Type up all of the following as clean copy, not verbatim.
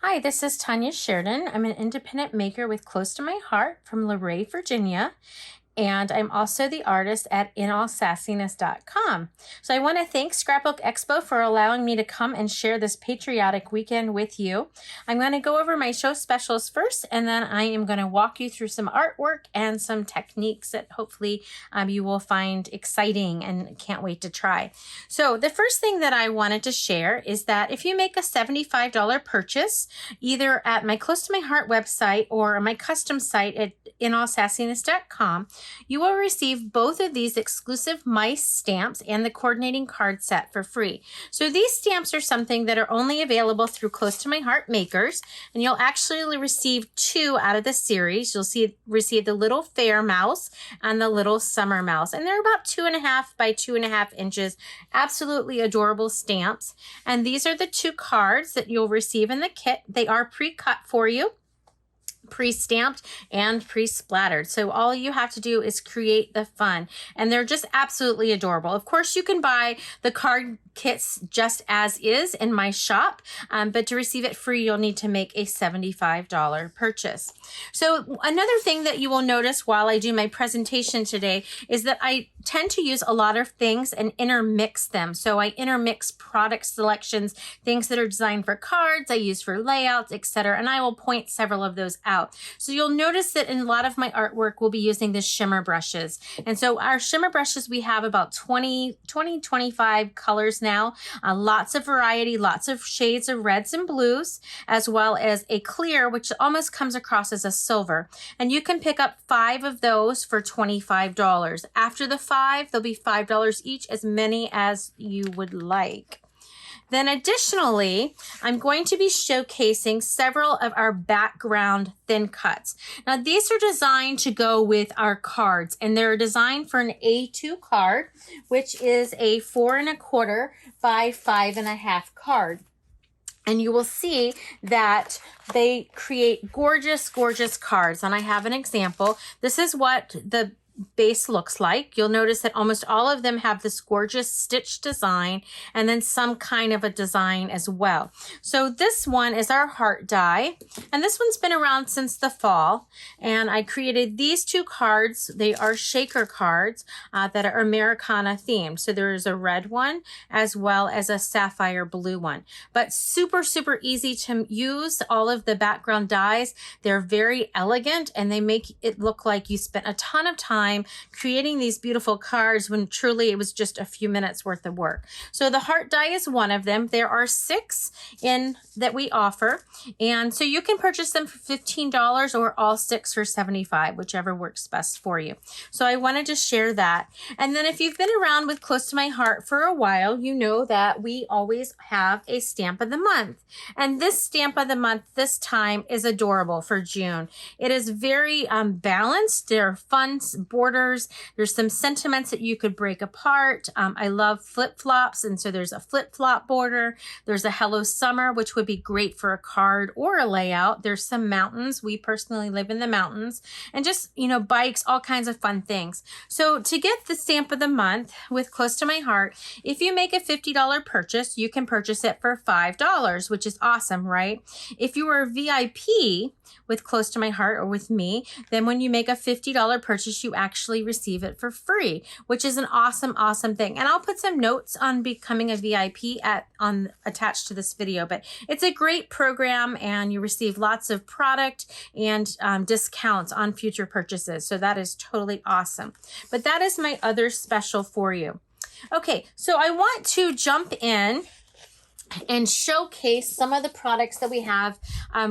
Hi, this is Tonya Sheridan. I'm an independent maker with Close to My Heart from Luray, Virginia. And I'm also the artist at 𝐂𝐨𝐧𝐴𝐧𝐞. So I want to thank Scrapbook Expo for allowing me to come and share this patriotic weekend with you. I'm going to go over my show specials first, and then I am going to walk you through some artwork and some techniques that hopefully you will find exciting and can't wait to try. So the first thing that I wanted to share is that if you make a $75 purchase, either at my Close to My Heart website or my custom site at 𝐂𝐨𝐧𝐴𝐧𝐞, you will receive both of these exclusive mice stamps and the coordinating card set for free. So these stamps are something that are only available through Close to My Heart makers, and you'll actually receive two out of the series. You'll receive the little fair mouse and the little summer mouse, and they're about 2.5 by 2.5 inches. Absolutely adorable stamps. And these are the two cards that you'll receive in the kit. They are pre-cut for you, pre-stamped and pre-splattered. So all you have to do is create the fun, and they're just absolutely adorable. Of course, you can buy the card kits just as is in my shop, but to receive it free, you'll need to make a $75 purchase. So another thing that you will notice while I do my presentation today is that I tend to use a lot of things and intermix them. So I intermix product selections, things that are designed for cards, I use for layouts, etc. And I will point several of those out. So you'll notice that in a lot of my artwork, we'll be using the shimmer brushes. And so our shimmer brushes, we have about 25 colors now, lots of variety, lots of shades of reds and blues, as well as a clear, which almost comes across as a silver. And you can pick up 5 of those for $25. After the 5, they'll be $5 each, as many as you would like. Then additionally, I'm going to be showcasing several of our background thin cuts. Now these are designed to go with our cards, and they're designed for an A2 card, which is a 4 1/4 by 5 1/2 card. And you will see that they create gorgeous, gorgeous cards. And I have an example. This is what the base looks like. You'll notice that almost all of them have this gorgeous stitch design and then some kind of a design as well. So this one is our heart die, and this one's been around since the fall, and I created these two cards. They are shaker cards that are Americana themed. So there is a red one as well as a sapphire blue one, but super, super easy to use. All of the background dies, they're very elegant, and they make it look like you spent a ton of time creating these beautiful cards when truly it was just a few minutes worth of work. So the heart die is one of them. There are 6 in that we offer, and so you can purchase them for $15 or all 6 for $75, whichever works best for you. So I wanted to share that. And then if you've been around with Close to My Heart for a while, you know that we always have a stamp of the month. And this stamp of the month this time is adorable for June. It is very balanced. There are fun borders. There's some sentiments that you could break apart. I love flip-flops, and so there's a flip-flop border. There's a Hello Summer, which would be great for a card or a layout. There's some mountains. We personally live in the mountains, and just, you know, bikes, all kinds of fun things. So to get the stamp of the month with Close to My Heart, if you make a $50 purchase, you can purchase it for $5, which is awesome, right? If you were a VIP with Close to My Heart or with me, then when you make a $50 purchase, you actually receive it for free, which is an awesome, awesome thing. And I'll put some notes on becoming a VIP attached to this video, but it's a great program, and you receive lots of product and discounts on future purchases. So that is totally awesome. But that is my other special for you. Okay, so I want to jump in and showcase some of the products that we have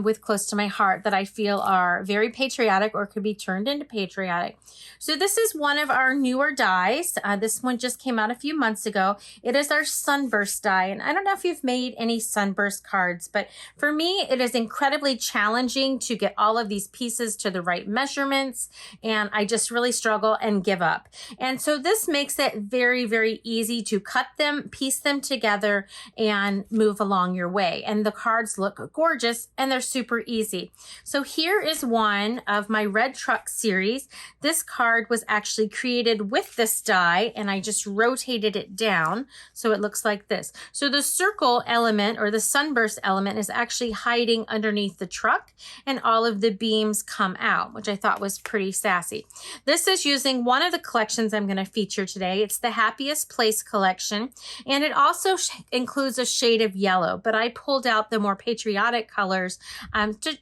with Close to My Heart that I feel are very patriotic or could be turned into patriotic. So this is one of our newer dies. This one just came out a few months ago. It is our Sunburst die, and I don't know if you've made any Sunburst cards, but for me, it is incredibly challenging to get all of these pieces to the right measurements, and I just really struggle and give up. And so this makes it very, very easy to cut them, piece them together, and can move along your way. And the cards look gorgeous and they're super easy. So here is one of my Red Truck series. This card was actually created with this die, and I just rotated it down so it looks like this. So the circle element, or the sunburst element, is actually hiding underneath the truck, and all of the beams come out, which I thought was pretty sassy. This is using one of the collections I'm going to feature today. It's the Happiest Place collection, and it also includes a shade of yellow, but I pulled out the more patriotic colors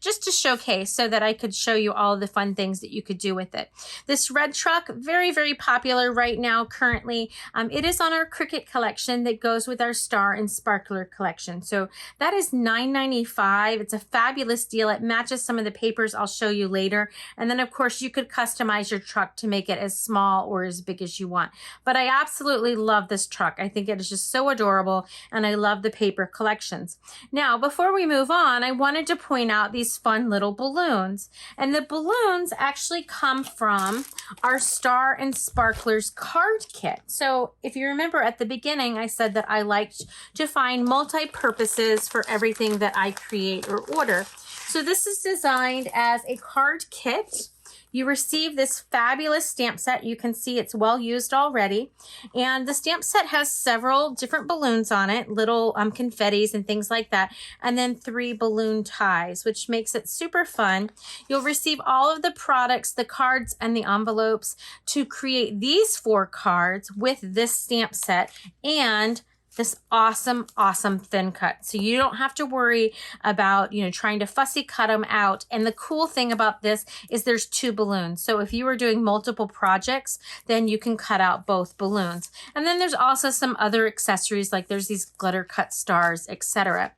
just to showcase, so that I could show you all the fun things that you could do with it. This red truck, very, very popular right now currently. It is on our Cricut collection that goes with our Star and Sparkler collection. So that is $9.95. It's a fabulous deal. It matches some of the papers I'll show you later. And then of course you could customize your truck to make it as small or as big as you want. But I absolutely love this truck. I think it is just so adorable, and I love the paper collections. Now, before we move on, I wanted to point out these fun little balloons. And the balloons actually come from our Star and Sparklers card kit. So if you remember at the beginning, I said that I liked to find multi-purposes for everything that I create or order. So this is designed as a card kit. You receive this fabulous stamp set. You can see it's well used already. And the stamp set has several different balloons on it, little confettis and things like that. And then 3 balloon ties, which makes it super fun. You'll receive all of the products, the cards, and the envelopes to create these 4 cards with this stamp set and this awesome, awesome thin cut. So you don't have to worry about, trying to fussy cut them out. And the cool thing about this is there's 2 balloons. So if you are doing multiple projects, then you can cut out both balloons. And then there's also some other accessories, like there's these glitter cut stars, etc.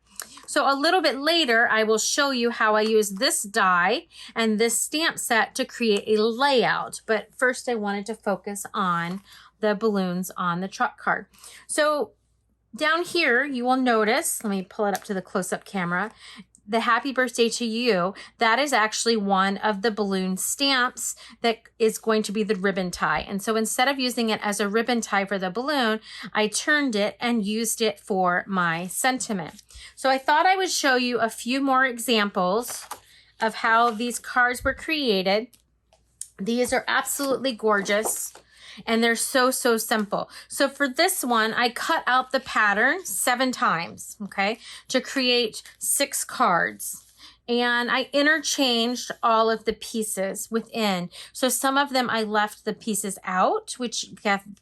So a little bit later, I will show you how I use this die and this stamp set to create a layout. But first I wanted to focus on the balloons on the truck card. So down here, you will notice, let me pull it up to the close-up camera, the Happy Birthday to You. That is actually one of the balloon stamps that is going to be the ribbon tie. And so instead of using it as a ribbon tie for the balloon, I turned it and used it for my sentiment. So I thought I would show you a few more examples of how these cards were created. These are absolutely gorgeous. And they're so, so simple. So for this one, I cut out the pattern 7 times, okay, to create 6 cards. And I interchanged all of the pieces within. So some of them I left the pieces out, which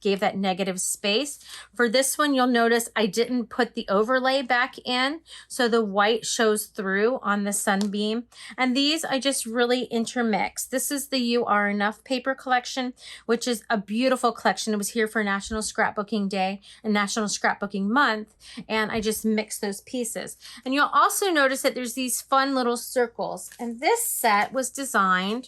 gave that negative space. For this one, you'll notice I didn't put the overlay back in, so the white shows through on the sunbeam. And these I just really intermixed. This is the You Are Enough paper collection, which is a beautiful collection. It was here for National Scrapbooking Day and National Scrapbooking Month, and I just mixed those pieces. And you'll also notice that there's these fun little circles, and this set was designed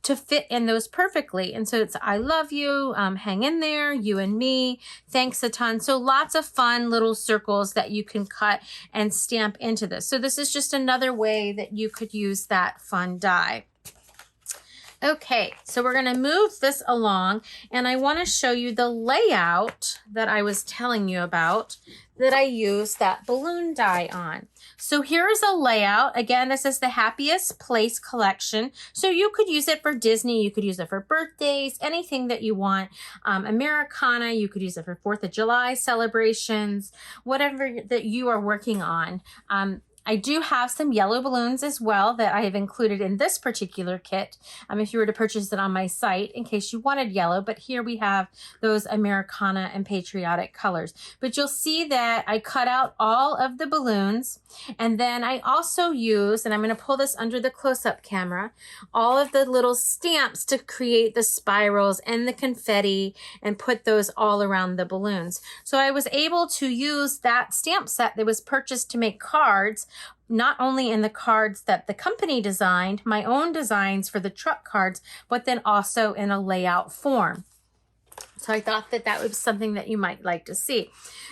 to fit in those perfectly. And so it's I love you, hang in there, you and me, thanks a ton. So lots of fun little circles that you can cut and stamp into this. So this is just another way that you could use that fun die. Okay, so we're going to move this along, and I want to show you the layout that I was telling you about that I used that balloon die on. So here is a layout. Again, this is the Happiest Place collection. So you could use it for Disney, you could use it for birthdays, anything that you want. Americana, you could use it for 4th of July celebrations, whatever that you are working on. I do have some yellow balloons as well that I have included in this particular kit, if you were to purchase it on my site in case you wanted yellow. But here we have those Americana and patriotic colors. But you'll see that I cut out all of the balloons, and then I also use, and I'm going to pull this under the close-up camera, all of the little stamps to create the spirals and the confetti and put those all around the balloons. So I was able to use that stamp set that was purchased to make cards, not only in the cards that the company designed, my own designs for the truck cards, but then also in a layout form. So I thought that that was something that you might like to see.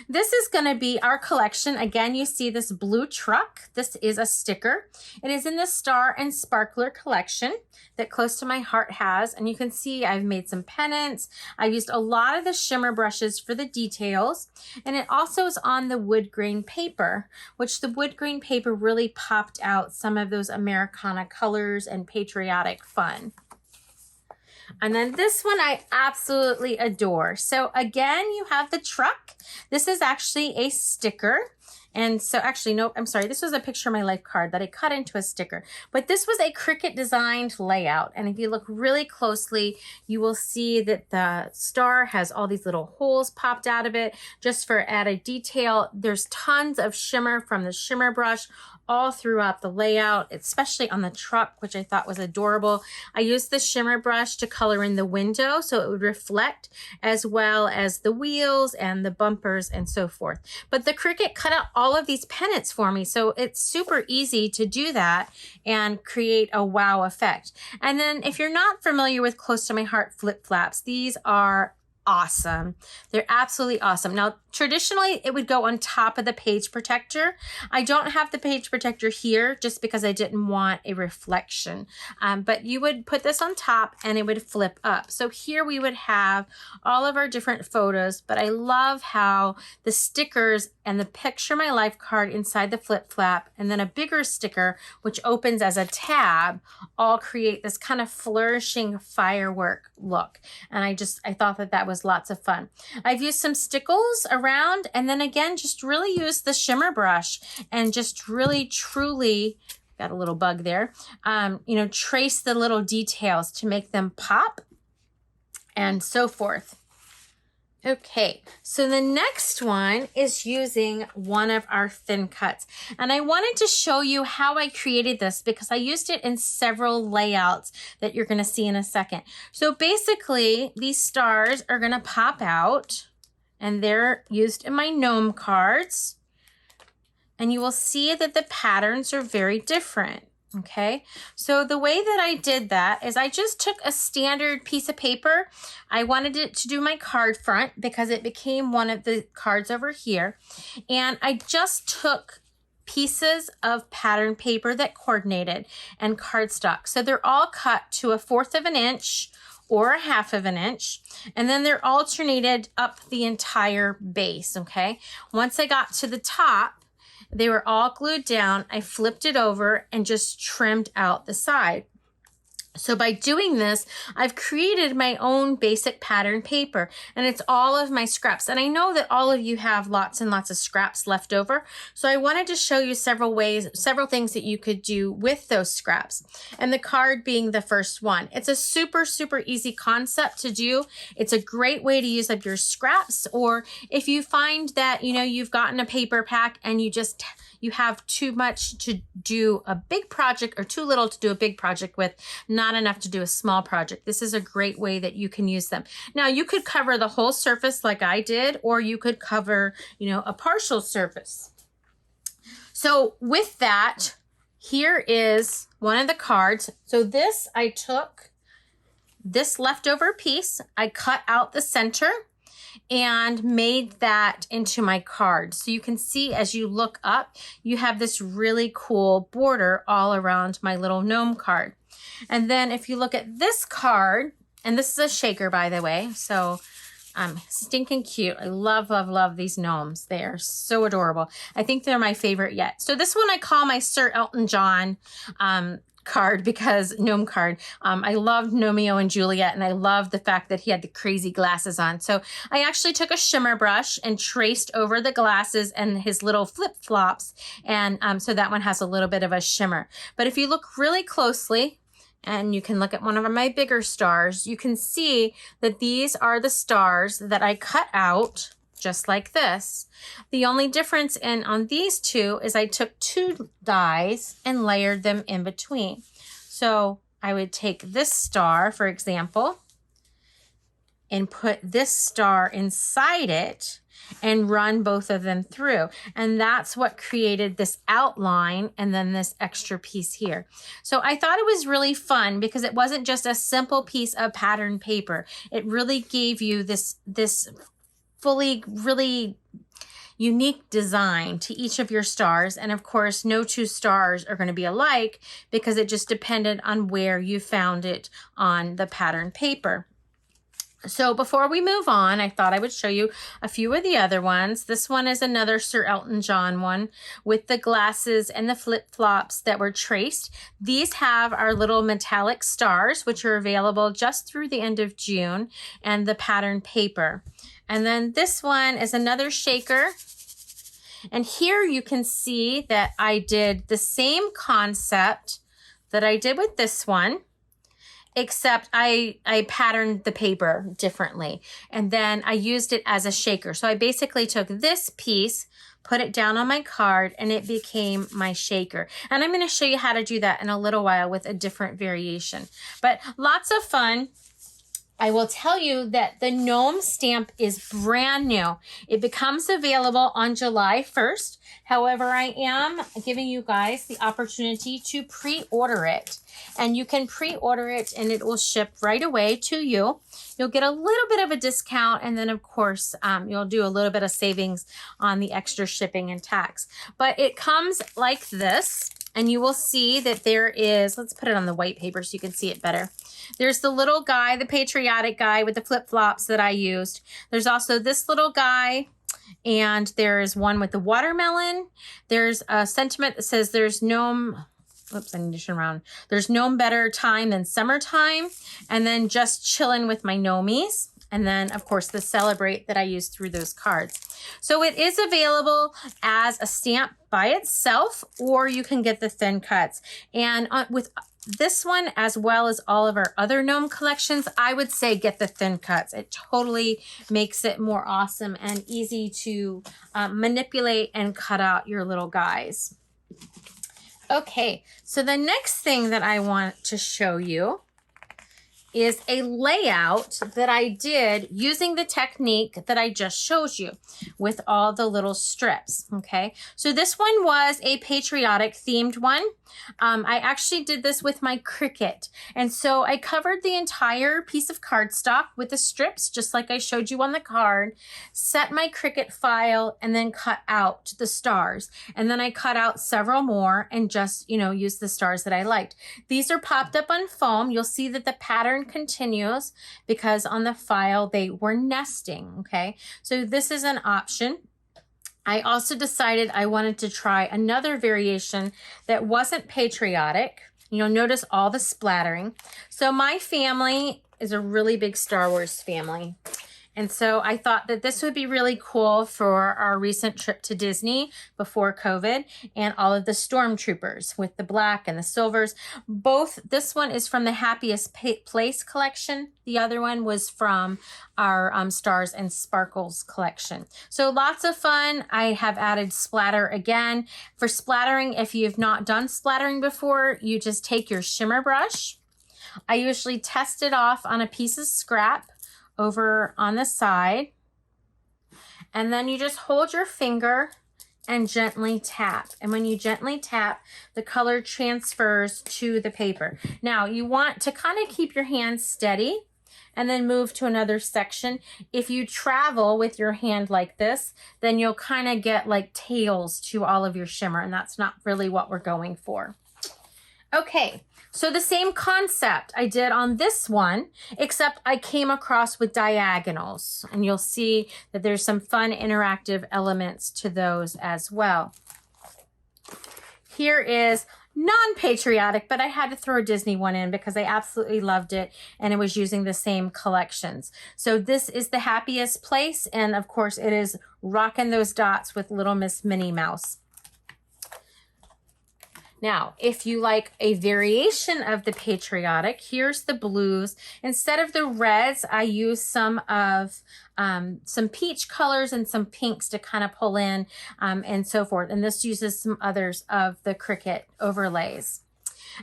This is going to be our collection. Again, you see this blue truck. This is a sticker. It is in the Star and Sparkler collection that Close to My Heart has. And you can see I've made some pennants. I used a lot of the shimmer brushes for the details. And it also is on the wood grain paper, which the wood grain paper really popped out some of those Americana colors and patriotic fun. And then this one I absolutely adore. So again, you have the truck. This is actually a sticker. And so actually, no, I'm sorry. This was a picture of my life card that I cut into a sticker. But this was a Cricut designed layout. And if you look really closely, you will see that the star has all these little holes popped out of it. Just for added detail, there's tons of shimmer from the shimmer brush all throughout the layout, especially on the truck, which I thought was adorable. I used the shimmer brush to color in the window so it would reflect, as well as the wheels and the bumpers and so forth. But the Cricut cut out all of these pennants for me, so it's super easy to do that and create a wow effect. And then if you're not familiar with Close to My Heart flip flaps, these are awesome. They're absolutely awesome. Now, traditionally, it would go on top of the page protector. I don't have the page protector here just because I didn't want a reflection. But you would put this on top and it would flip up. So here we would have all of our different photos, but I love how the stickers and the picture my life card inside the flip flap and then a bigger sticker, which opens as a tab, all create this kind of flourishing firework look. And I thought that that was lots of fun. I've used some stickles around and then again, just really use the shimmer brush and just really truly, got a little bug there, trace the little details to make them pop and so forth. Okay, so the next one is using one of our thin cuts. And I wanted to show you how I created this because I used it in several layouts that you're going to see in a second. So basically, these stars are going to pop out and they're used in my gnome cards. And you will see that the patterns are very different. Okay, so the way that I did that is I just took a standard piece of paper. I wanted it to do my card front because it became one of the cards over here. And I just took pieces of pattern paper that coordinated and cardstock. So they're all cut to 1/4 of an inch or 1/2 of an inch. And then they're alternated up the entire base, okay? Once I got to the top, they were all glued down. I flipped it over and just trimmed out the side. So by doing this, I've created my own basic pattern paper and it's all of my scraps. And I know that all of you have lots and lots of scraps left over. So I wanted to show you several things that you could do with those scraps. And the card being the first one. It's a super, super easy concept to do. It's a great way to use up your scraps. Or if you find that, you've gotten a paper pack and you have too much to do a big project or too little to do a big project with, not enough to do a small project. This is a great way that you can use them. Now you could cover the whole surface like I did, or you could cover, a partial surface. So with that, here is one of the cards. So this, I took this leftover piece, I cut out the center and made that into my card. So you can see as you look up, you have this really cool border all around my little gnome card. And then if you look at this card, and this is a shaker, by the way, so stinking cute. I love, love, love these gnomes. They are so adorable. I think they're my favorite yet. So this one I call my Sir Elton John card because gnome card. I loved Romeo and Juliet and I loved the fact that he had the crazy glasses on. So I actually took a shimmer brush and traced over the glasses and his little flip-flops. And so that one has a little bit of a shimmer. But if you look really closely, and you can look at one of my bigger stars, you can see that these are the stars that I cut out just like this. The only difference on these two is I took 2 dies and layered them in between. So I would take this star, for example, and put this star inside it. and run both of them through. And that's what created this outline and then this extra piece here. So I thought it was really fun because it wasn't just a simple piece of pattern paper. It really gave you this really unique design to each of your stars. And of course, no two stars are going to be alike because it just depended on where you found it on the pattern paper. So before we move on, I thought I would show you a few of the other ones. This one is another Sir Elton John one with the glasses and the flip-flops that were traced. These have our little metallic stars, which are available just through the end of June, and the pattern paper. And then this one is another shaker. And here you can see that I did the same concept that I did with this one, except I patterned the paper differently. And then I used it as a shaker. So I basically took this piece, put it down on my card, and it became my shaker. And I'm going to show you how to do that in a little while with a different variation. But lots of fun. I will tell you that the gnome stamp is brand new. It becomes available on July 1st. However, I am giving you guys the opportunity to pre-order it. And you can pre-order it and it will ship right away to you. You'll get a little bit of a discount, and then of course, you'll do a little bit of savings on the extra shipping and tax. But it comes like this. And you will see that there is, let's put it on the white paper so you can see it better. There's the little guy, the patriotic guy with the flip-flops that I used. There's also this little guy, and there's one with the watermelon. There's a sentiment that says there's gnome, oops, I need to turn around. There's gnome better time than summertime. And then just chilling with my gnomies. And then, of course, the celebrate that I used through those cards. So it is available as a stamp by itself, or you can get the thin cuts. And with this one, as well as all of our other gnome collections, I would say get the thin cuts. It totally makes it more awesome and easy to manipulate and cut out your little guys. Okay, so the next thing that I want to show you is a layout that I did using the technique that I just showed you with all the little strips, okay? So this one was a patriotic themed one. I actually did this with my Cricut. And so I covered the entire piece of cardstock with the strips, just like I showed you on the card, set my Cricut file, and then cut out the stars. And then I cut out several more and just, used the stars that I liked. These are popped up on foam. You'll see that the pattern continues because on the file they were nesting, okay? So this is an option. I also decided I wanted to try another variation that wasn't patriotic. You'll notice all the splattering. So my family is a really big Star Wars family. And so I thought that this would be really cool for our recent trip to Disney before COVID, and all of the stormtroopers with the black and the silvers. This one is from the Happiest Place collection. The other one was from our Stars and Sparkles collection. So lots of fun. I have added splatter again. For splattering, if you've not done splattering before, you just take your shimmer brush. I usually test it off on a piece of scrap over on the side, and then you just hold your finger and gently tap. And when you gently tap, the color transfers to the paper. Now you want to kind of keep your hand steady and then move to another section. If you travel with your hand like this, then you'll kind of get like tails to all of your shimmer, and that's not really what we're going for. Okay, so the same concept I did on this one, except I came across with diagonals, and you'll see that there's some fun interactive elements to those as well. Here is non-patriotic, but I had to throw a Disney one in because I absolutely loved it, and it was using the same collections. So this is the Happiest Place, and of course it is rocking those dots with Little Miss Minnie Mouse. Now, if you like a variation of the patriotic, here's the blues. Instead of the reds, I use some peach colors and some pinks to kind of pull in and so forth. And this uses some others of the Cricut overlays.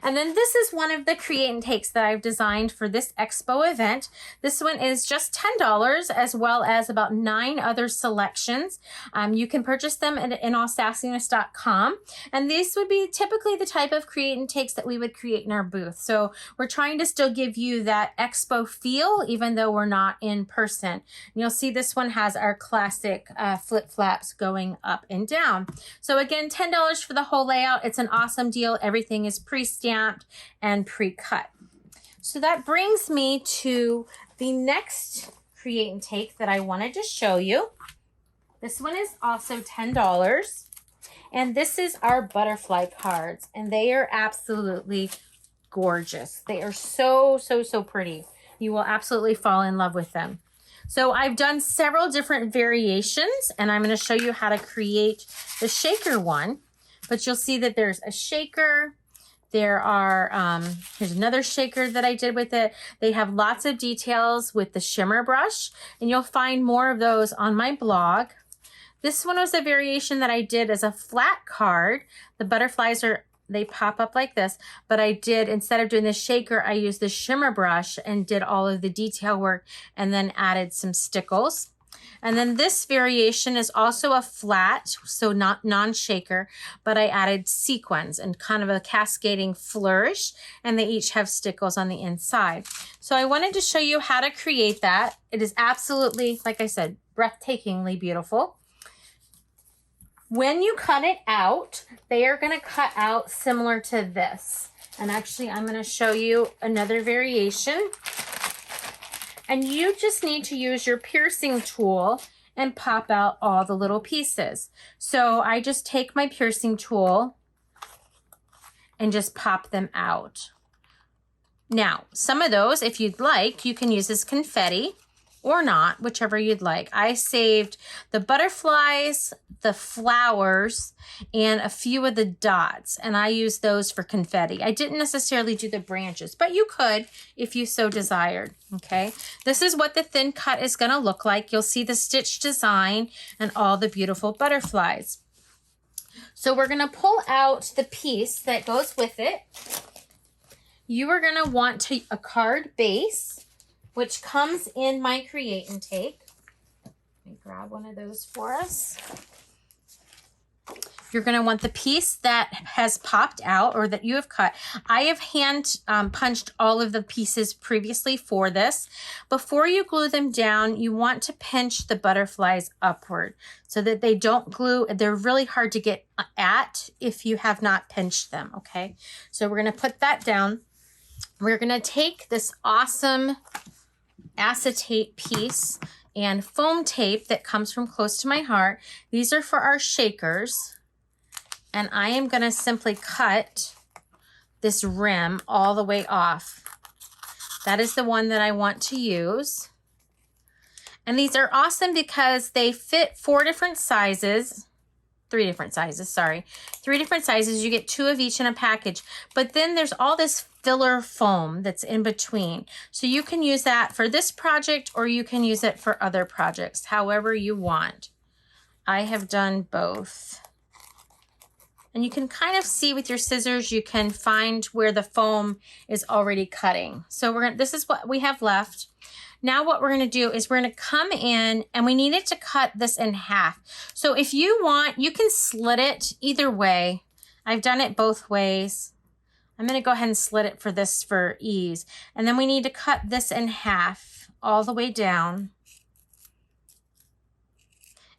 And then this is one of the create and takes that I've designed for this expo event. This one is just $10, as well as about 9 other selections. You can purchase them at 𝐂𝐸𝐴𝐧𝐷𝐶.com. And these would be typically the type of create and takes that we would create in our booth. So we're trying to still give you that expo feel, even though we're not in person. And you'll see this one has our classic flip-flaps going up and down. So again, $10 for the whole layout. It's an awesome deal. Everything is pre-stamped and pre-cut. So that brings me to the next create and take that I wanted to show you. This one is also $10. And this is our butterfly cards. And they are absolutely gorgeous. They are so, so, so pretty. You will absolutely fall in love with them. So I've done several different variations, and I'm going to show you how to create the shaker one. But you'll see that there's a shaker. There are, here's another shaker that I did with it. They have lots of details with the shimmer brush, and you'll find more of those on my blog. This one was a variation that I did as a flat card. The butterflies they pop up like this, but I did, instead of doing the shaker, I used the shimmer brush and did all of the detail work and then added some stickles. And then this variation is also a flat, so not non-shaker, but I added sequins and kind of a cascading flourish, and they each have stickles on the inside. So I wanted to show you how to create that. It is absolutely, like I said, breathtakingly beautiful. When you cut it out, they are going to cut out similar to this. And actually, I'm going to show you another variation. And you just need to use your piercing tool and pop out all the little pieces. So I just take my piercing tool and just pop them out. Now, some of those, if you'd like, you can use as confetti or not, whichever you'd like. I saved the butterflies, the flowers, and a few of the dots, and I used those for confetti. I didn't necessarily do the branches, but you could if you so desired, okay? This is what the thin cut is gonna look like. You'll see the stitch design and all the beautiful butterflies. So we're gonna pull out the piece that goes with it. You are gonna want a card base, which comes in my create and take. Let me grab one of those for us. You're going to want the piece that has popped out or that you have cut. I have hand punched all of the pieces previously for this. Before you glue them down, you want to pinch the butterflies upward so that they don't glue. They're really hard to get at if you have not pinched them, okay? So we're going to put that down. We're going to take this awesome acetate piece and foam tape that comes from Close to My Heart. These are for our shakers. And I am going to simply cut this rim all the way off. That is the one that I want to use. And these are awesome because they fit 3 different sizes. You get 2 of each in a package. But then there's all this filler foam that's in between. So you can use that for this project or you can use it for other projects, however you want. I have done both. And you can kind of see with your scissors, you can find where the foam is already cutting. So this is what we have left. Now what we're going to do is we're going to come in and we need it to cut this in half. So if you want, you can slit it either way. I've done it both ways. I'm going to go ahead and slit it for ease. And then we need to cut this in half all the way down.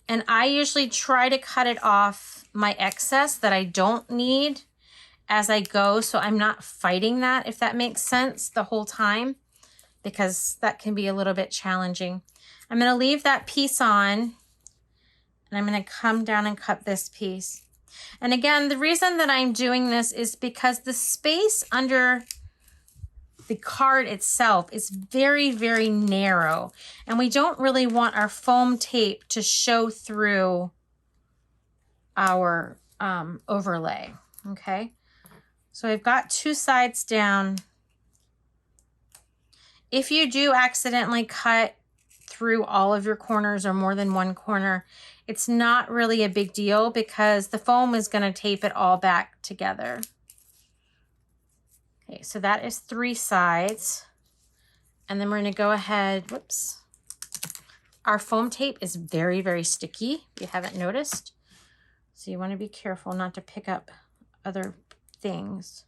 And I usually try to cut it off my excess that I don't need as I go. So I'm not fighting that, if that makes sense, the whole time, because that can be a little bit challenging. I'm going to leave that piece on and I'm going to come down and cut this piece. And again, the reason that I'm doing this is because the space under the card itself is very, very narrow. And we don't really want our foam tape to show through our overlay, okay? So I've got 2 sides down. If you do accidentally cut through all of your corners or more than one corner, it's not really a big deal because the foam is going to tape it all back together. Okay, so that is 3 sides. And then we're going to go ahead, whoops. Our foam tape is very, very sticky, if you haven't noticed. So you want to be careful not to pick up other things.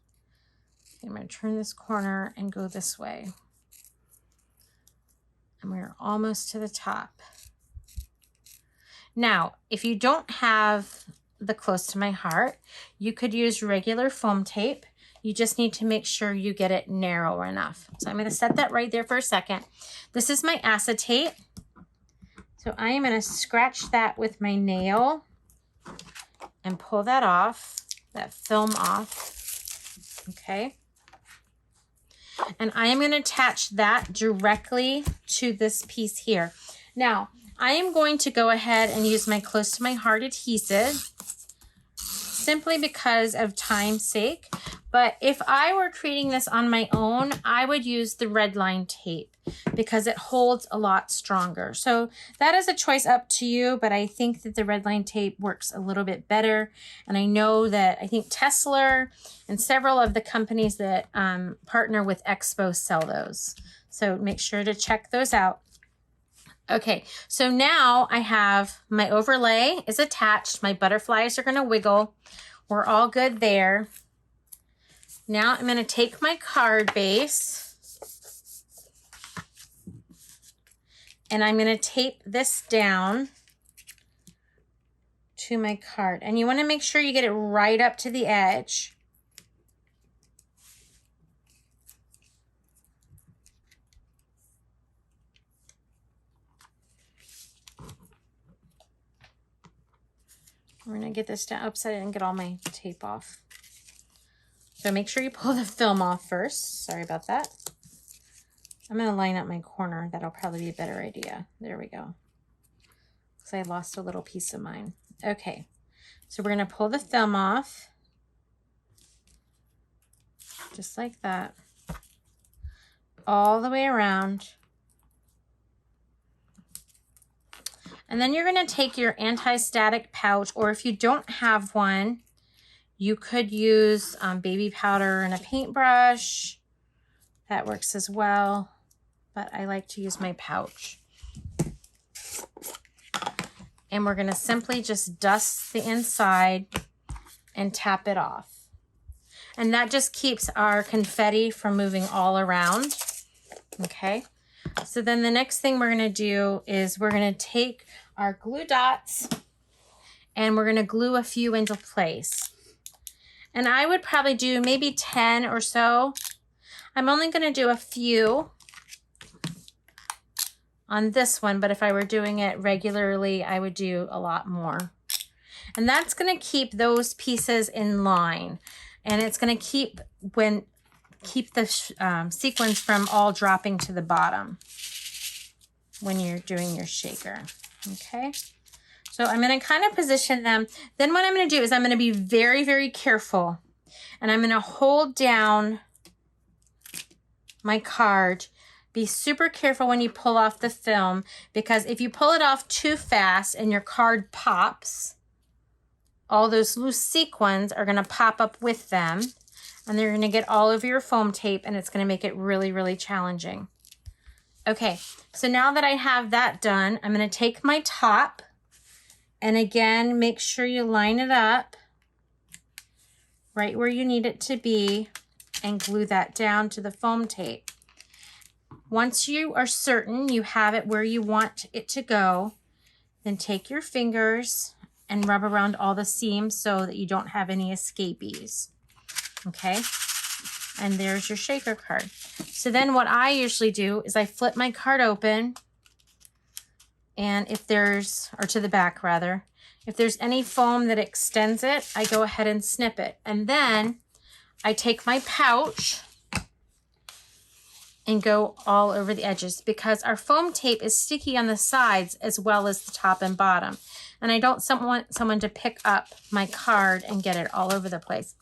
Okay, I'm going to turn this corner and go this way. And we're almost to the top. Now, if you don't have the Close to My Heart, you could use regular foam tape. You just need to make sure you get it narrow enough. So I'm going to set that right there for a second. This is my acetate. So I am going to scratch that with my nail and pull that off, that film off. Okay. And I am going to attach that directly to this piece here. Now, I am going to go ahead and use my Close to My Heart adhesive simply because of time's sake. But if I were creating this on my own, I would use the red line tape because it holds a lot stronger. So that is a choice up to you, but I think that the red line tape works a little bit better. And I know that I think Tesla and several of the companies that partner with Expo sell those. So make sure to check those out. Okay, so now I have my overlay is attached. My butterflies are going to wiggle. We're all good there. Now I'm going to take my card base and I'm going to tape this down to my card. And you want to make sure you get it right up to the edge. We're going to get this down upside down and get all my tape off. So make sure you pull the film off first. Sorry about that. I'm going to line up my corner. That'll probably be a better idea. There we go. Because I lost a little piece of mine. Okay. So we're going to pull the film off. Just like that. All the way around. And then you're going to take your anti-static pouch, or if you don't have one, you could use baby powder and a paintbrush. That works as well, but I like to use my pouch. And we're going to simply just dust the inside and tap it off. And that just keeps our confetti from moving all around. Okay. So then the next thing we're going to do is we're going to take our glue dots and we're going to glue a few into place. And I would probably do maybe 10 or so. I'm only going to do a few on this one, but if I were doing it regularly, I would do a lot more. And that's going to keep those pieces in line. And it's going to keep the sequins from all dropping to the bottom when you're doing your shaker. Okay. So I'm going to kind of position them. Then what I'm going to do is I'm going to be very, very careful. And I'm going to hold down my card. Be super careful when you pull off the film, because if you pull it off too fast and your card pops, all those loose sequins are going to pop up with them. And they're going to get all over your foam tape, and it's going to make it really, really challenging. Okay, so now that I have that done, I'm going to take my top, and again, make sure you line it up right where you need it to be and glue that down to the foam tape. Once you are certain you have it where you want it to go, then take your fingers and rub around all the seams so that you don't have any escapees. Okay, and there's your shaker card. So then what I usually do is I flip my card open, and if there's, or to the back rather, if there's any foam that extends it, I go ahead and snip it. And then I take my pouch and go all over the edges, because our foam tape is sticky on the sides as well as the top and bottom. And I don't want someone to pick up my card and get it all over the place.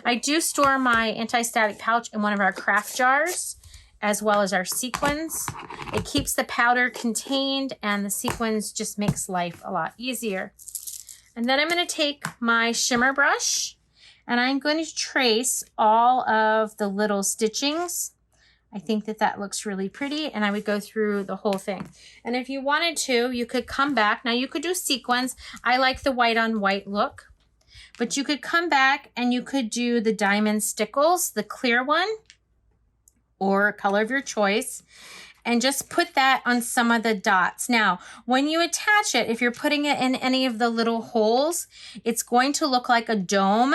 I do store my anti-static pouch in one of our craft jars, as well as our sequins. It keeps the powder contained, and the sequins just makes life a lot easier. And then I'm going to take my shimmer brush, And I'm going to trace all of the little stitchings. I think that that looks really pretty, and I would go through the whole thing. And if you wanted to, you could come back. Now you could do sequins. I like the white on white look, but you could come back and you could do the diamond stickles, the clear one, or color of your choice, and just put that on some of the dots. Now, when you attach it, if you're putting it in any of the little holes, it's going to look like a dome,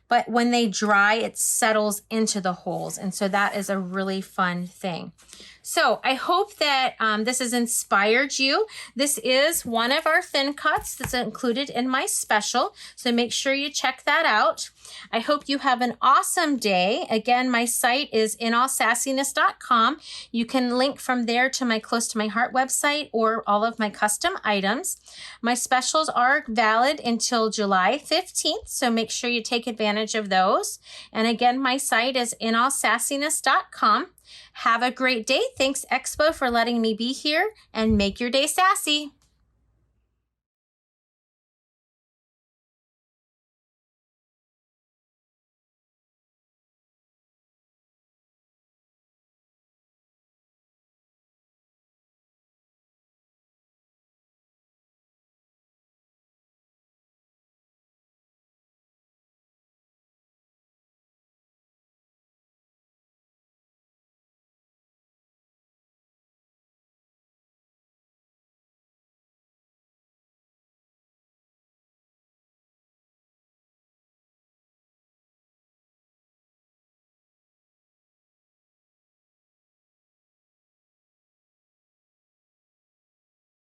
but when they dry, it settles into the holes. And so that is a really fun thing. So I hope that this has inspired you. This is one of our thin cuts that's included in my special. So make sure you check that out. I hope you have an awesome day. Again, my site is inallsassiness.com. You can link from there to my Close to My Heart website or all of my custom items. My specials are valid until July 15th, so make sure you take advantage of those. And again, my site is inallsassiness.com. Have a great day. Thanks, Expo, for letting me be here, and make your day sassy.